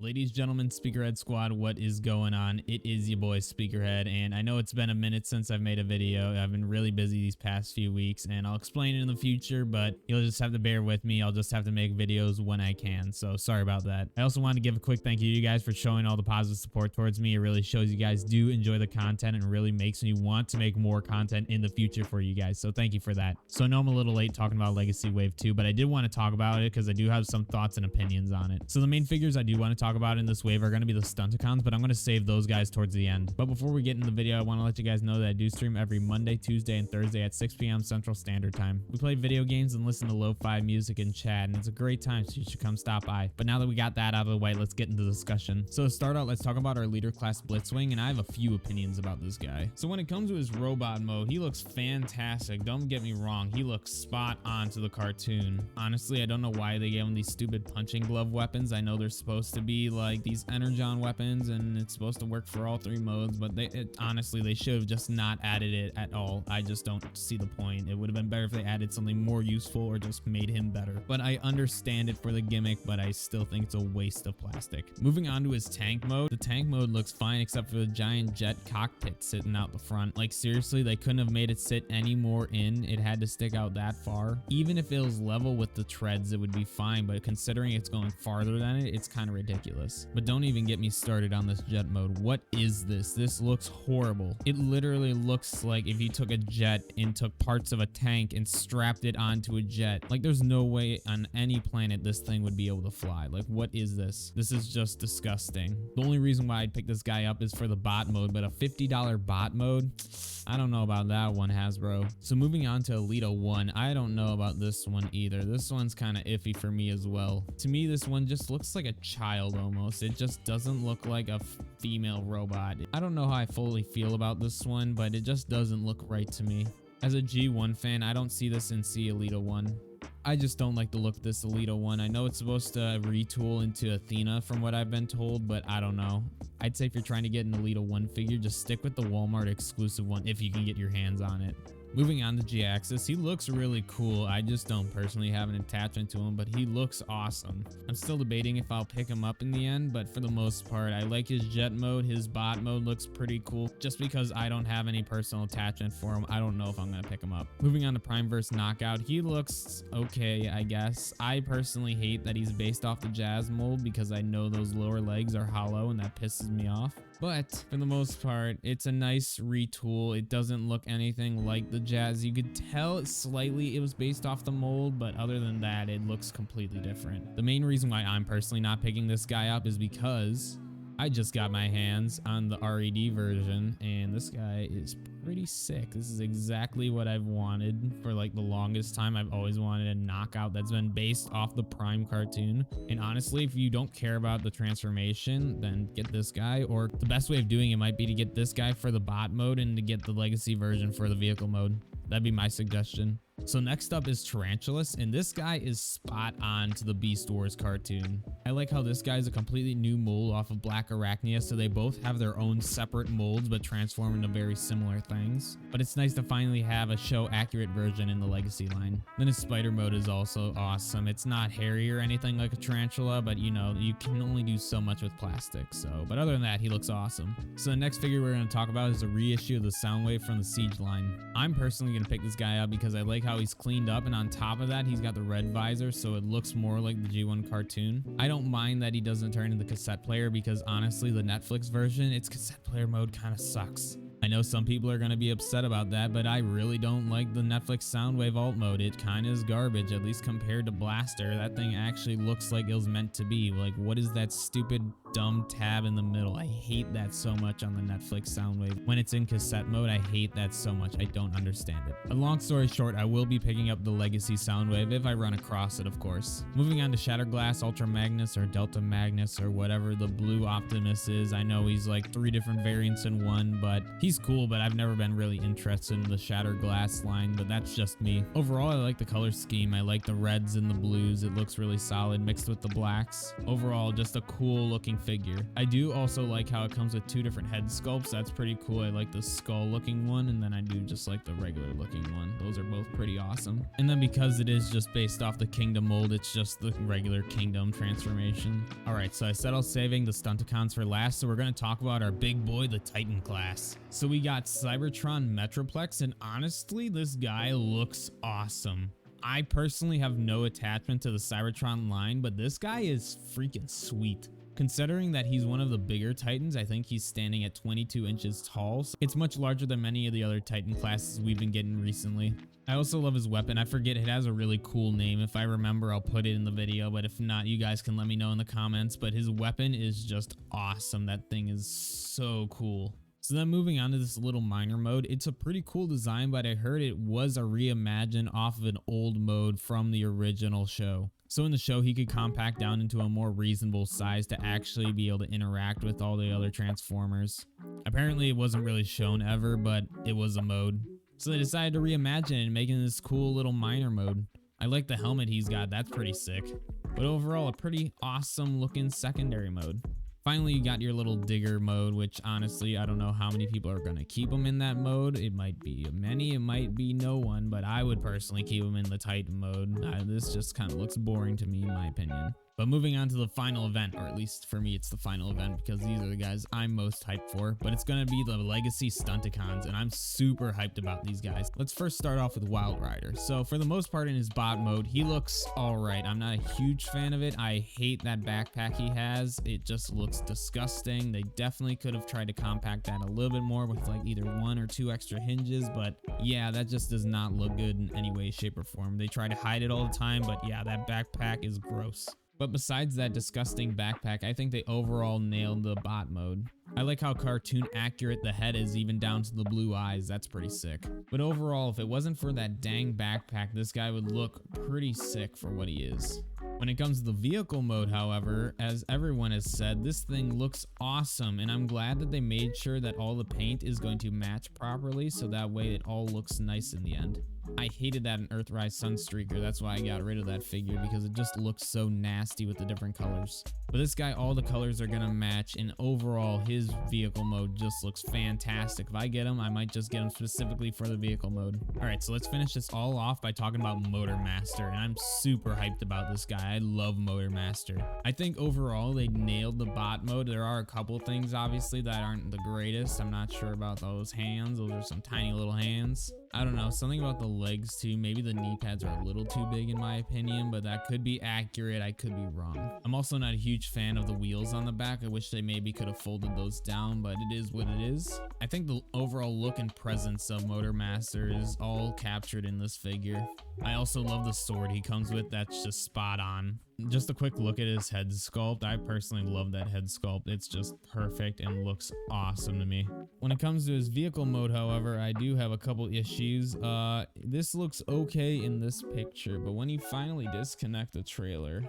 Ladies, gentlemen, Speakerhead Squad, what is going on? It is your boy Speakerhead, and I know it's been a minute since I've made a video. I've been really busy these past few weeks, and I'll explain it in the future, but you'll just have to bear with me. I'll just have to make videos when I can, so sorry about that. I also want to give a quick thank you to you guys for showing all the positive support towards me. It really shows you guys do enjoy the content and really makes me want to make more content in the future for you guys, so thank you for that. So I know I'm a little late talking about Legacy Wave 2, but I did want to talk about it because I do have some thoughts and opinions on it. So the main figures I do want to talk about in this wave are going to be the Stunticons, but I'm going to save those guys towards the end. But before we get into the video, I want to let you guys know that I do stream every Monday, Tuesday, and Thursday at 6 p.m. Central Standard Time. We play video games and listen to lo-fi music and chat, and it's a great time, so you should come stop by. But now that we got that out of the way, let's get into the discussion. So to start out, let's talk about our leader class Blitzwing, and I have a few opinions about this guy. So when it comes to his robot mode, he looks fantastic. Don't get me wrong, he looks spot on to the cartoon. Honestly, I don't know why they gave him these stupid punching glove weapons. I know they're supposed to be like these energon weapons and it's supposed to work for all three modes, but honestly they should have just not added it at all. I just don't see the point. It would have been better if they added something more useful or just made him better. But I understand it for the gimmick, but I still think it's a waste of plastic. Moving on to his tank mode. The tank mode looks fine except for the giant jet cockpit sitting out the front. Like seriously, they couldn't have made it sit any more in. It had to stick out that far. Even if it was level with the treads, it would be fine, but considering it's going farther than it, it's kind of ridiculous. But don't even get me started on this jet mode. What is this? This looks horrible. It literally looks like if you took a jet and took parts of a tank and strapped it onto a jet. Like there's no way on any planet this thing would be able to fly. Like what is this? This is just disgusting. The only reason why I'd pick this guy up is for the bot mode, but a $50 bot mode, I don't know about that one, Hasbro. So moving on to Alita 1, I don't know about this one either. This one's kind of iffy for me as well. To me, this one just looks like a child almost. It just doesn't look like a female robot. I don't know how I fully feel about this one, but it just doesn't look right to me. As a G1 fan, I don't see this in C Alita 1. I just don't like the look of this Alita 1. I know it's supposed to retool into Athena from what I've been told, but I don't know. I'd say if you're trying to get an Alita 1 figure, just stick with the Walmart exclusive one if you can get your hands on it. Moving on to G-Axis, he looks really cool. I just don't personally have an attachment to him, but he looks awesome. I'm still debating if I'll pick him up in the end, but for the most part, I like his jet mode. His bot mode looks pretty cool. Just because I don't have any personal attachment for him, I don't know if I'm going to pick him up. Moving on to Primeverse Knockout, he looks okay, I guess. I personally hate that he's based off the Jazz mold because I know those lower legs are hollow and that pisses me off. But for the most part, it's a nice retool. It doesn't look anything like the Jazz. You could tell it was based off the mold, but other than that, it looks completely different. The main reason why I'm personally not picking this guy up is because I just got my hands on the RED version, and this guy is pretty sick. This is exactly what I've wanted for like the longest time. I've always wanted a knockout that's been based off the Prime cartoon. And honestly, if you don't care about the transformation, then get this guy, or the best way of doing it might be to get this guy for the bot mode and to get the legacy version for the vehicle mode. That'd be my suggestion. So next up is Tarantulas, and this guy is spot on to the Beast Wars cartoon. I like how this guy is a completely new mold off of Black Arachnia, so they both have their own separate molds but transform into very similar things. But it's nice to finally have a show accurate version in the Legacy line. Then his spider mode is also awesome. It's not hairy or anything like a tarantula, but you know, you can only do so much with plastic. But other than that, he looks awesome. So the next figure we're going to talk about is a reissue of the Soundwave from the Siege line. I'm personally going to pick this guy up because I like how he's cleaned up, and on top of that he's got the red visor, so it looks more like the G1 cartoon. I don't mind that he doesn't turn into cassette player because honestly the Netflix version, its cassette player mode kind of sucks. I know some people are going to be upset about that, but I really don't like the Netflix Soundwave alt mode. It kind of is garbage, at least compared to Blaster. That thing actually looks like it was meant to be. Like, what is that stupid dumb tab in the middle? I hate that so much on the Netflix Soundwave. When it's in cassette mode, I hate that so much. I don't understand it. But long story short, I will be picking up the Legacy Soundwave if I run across it, of course. Moving on to Shatterglass, Ultra Magnus, or Delta Magnus, or whatever the blue Optimus is. I know he's like 3 different variants in one, but he's cool, but I've never been really interested in the Shatterglass line, but that's just me. Overall, I like the color scheme. I like the reds and the blues. It looks really solid mixed with the blacks. Overall, just a cool looking figure. I do also like how it comes with 2 different head sculpts. That's pretty cool. I like the skull looking one, and then I do just like the regular looking one. Those are both pretty awesome. And then because it is just based off the Kingdom mold, it's just the regular Kingdom transformation. Alright, so I said I was saving the Stunticons for last, so we're going to talk about our big boy, the Titan class. So we got Cybertron Metroplex, and honestly, this guy looks awesome. I personally have no attachment to the Cybertron line, but this guy is freaking sweet. Considering that he's one of the bigger Titans, I think he's standing at 22 inches tall. So it's much larger than many of the other Titan classes we've been getting recently. I also love his weapon. I forget, it has a really cool name. If I remember, I'll put it in the video, but if not, you guys can let me know in the comments. But his weapon is just awesome. That thing is so cool. So then moving on to this little miner mode, it's a pretty cool design, but I heard it was a reimagine off of an old mode from the original show. So in the show, he could compact down into a more reasonable size to actually be able to interact with all the other Transformers. Apparently it wasn't really shown ever, but it was a mode. So they decided to reimagine it and making this cool little miner mode. I like the helmet he's got, that's pretty sick. But overall, a pretty awesome looking secondary mode. Finally, you got your little digger mode, which honestly, I don't know how many people are going to keep them in that mode. It might be many, it might be no one, but I would personally keep them in the Titan mode. This just kind of looks boring to me, in my opinion. But moving on to the final event, or at least for me, it's the final event because these are the guys I'm most hyped for. But it's going to be the Legacy Stunticons, and I'm super hyped about these guys. Let's first start off with Wild Rider. So for the most part in his bot mode, he looks alright. I'm not a huge fan of it. I hate that backpack he has. It just looks disgusting. They definitely could have tried to compact that a little bit more with like either 1 or 2 extra hinges. But yeah, that just does not look good in any way, shape, or form. They try to hide it all the time, but yeah, that backpack is gross. But besides that disgusting backpack, I think they overall nailed the bot mode. I like how cartoon accurate the head is, even down to the blue eyes. That's pretty sick. But overall, if it wasn't for that dang backpack, this guy would look pretty sick for what he is. When it comes to the vehicle mode, however, as everyone has said, this thing looks awesome, and I'm glad that they made sure that all the paint is going to match properly, so that way it all looks nice in the end. I hated that in Earthrise Sunstreaker, that's why I got rid of that figure, because it just looks so nasty with the different colors. But this guy, all the colors are gonna match, and overall, his vehicle mode just looks fantastic. If I get him, I might just get him specifically for the vehicle mode. Alright, so let's finish this all off by talking about Motor Master, and I'm super hyped about this guy. I love Motor Master. I think overall, they nailed the bot mode. There are a couple things, obviously, that aren't the greatest. I'm not sure about those hands. Those are some tiny little hands. I don't know, something about the legs too. Maybe the knee pads are a little too big in my opinion, but that could be accurate. I could be wrong. I'm also not a huge fan of the wheels on the back. I wish they maybe could have folded those down, but it is what it is. I think the overall look and presence of Motor Master is all captured in this figure. I also love the sword he comes with. That's just spot on. Just a quick look at his head sculpt. I personally love that head sculpt. It's just perfect and looks awesome to me. When it comes to his vehicle mode, however, I do have a couple issues. This looks okay in this picture, but when you finally disconnect the trailer,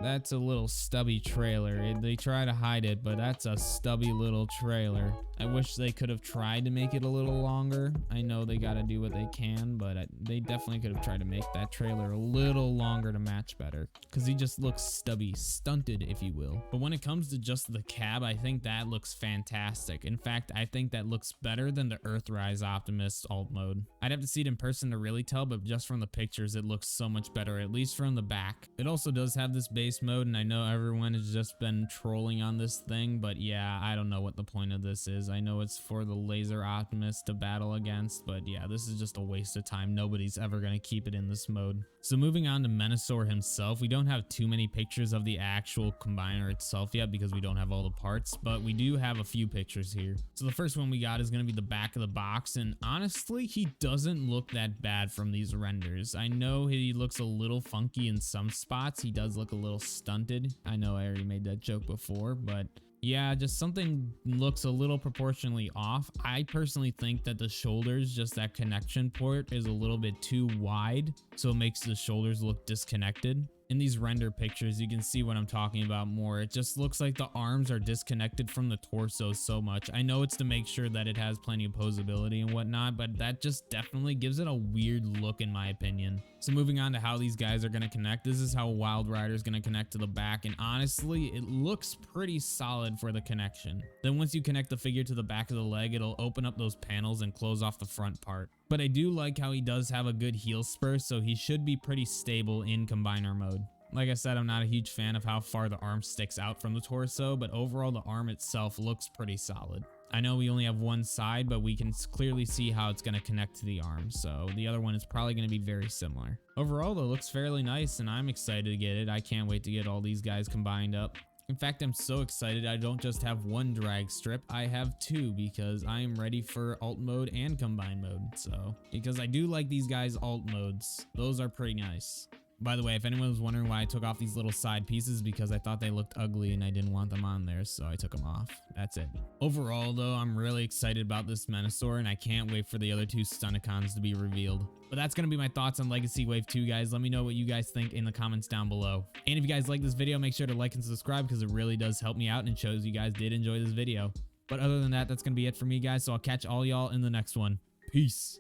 that's a little stubby trailer. They try to hide it, but that's a stubby little trailer. I wish they could have tried to make it a little longer. I know they gotta do what they can, but they definitely could have tried to make that trailer a little longer to match better, because he just looks stubby, stunted, if you will. But when it comes to just the cab, I think that looks fantastic. In fact, I think that looks better than the Earthrise Optimus alt mode. I'd have to see it in person to really tell, but just from the pictures, it looks so much better, at least from the back. It also does have this base mode, and I know everyone has just been trolling on this thing, but yeah, I don't know what the point of this is. I know it's for the Laser Optimus to battle against, but yeah, this is just a waste of time. Nobody's ever going to keep it in this mode. So moving on to Menasor himself, we don't have too many pictures of the actual combiner itself yet because we don't have all the parts, but we do have a few pictures here. So the first one we got is going to be the back of the box, and honestly, he doesn't look that bad from these renders. I know he looks a little funky in some spots. He does look a little stunted. I know I already made that joke before, but yeah, just something looks a little proportionally off. I personally think that the shoulders, just that connection port, is a little bit too wide, so it makes the shoulders look disconnected. In these render pictures, you can see what I'm talking about more. It just looks like the arms are disconnected from the torso so much. I know it's to make sure that it has plenty of posability and whatnot, but that just definitely gives it a weird look in my opinion. So moving on to how these guys are going to connect, this is how Wild Rider is going to connect to the back, and honestly, it looks pretty solid for the connection. Then once you connect the figure to the back of the leg, it'll open up those panels and close off the front part. But I do like how he does have a good heel spur, so he should be pretty stable in combiner mode. Like I said, I'm not a huge fan of how far the arm sticks out from the torso, but overall the arm itself looks pretty solid. I know we only have one side, but we can clearly see how it's going to connect to the arm, so the other one is probably going to be very similar. Overall, though, it looks fairly nice, and I'm excited to get it. I can't wait to get all these guys combined up. In fact, I'm so excited I don't just have one drag strip, I have two, because I am ready for alt mode and combine mode. So, because I do like these guys' alt modes, those are pretty nice. By the way, if anyone was wondering why I took off these little side pieces, because I thought they looked ugly and I didn't want them on there, so I took them off. That's it. Overall, though, I'm really excited about this Menasor, and I can't wait for the other two Stunticons to be revealed. But that's going to be my thoughts on Legacy Wave 2, guys. Let me know what you guys think in the comments down below. And if you guys like this video, make sure to like and subscribe, because it really does help me out and shows you guys did enjoy this video. But other than that, that's going to be it for me, guys, so I'll catch all y'all in the next one. Peace.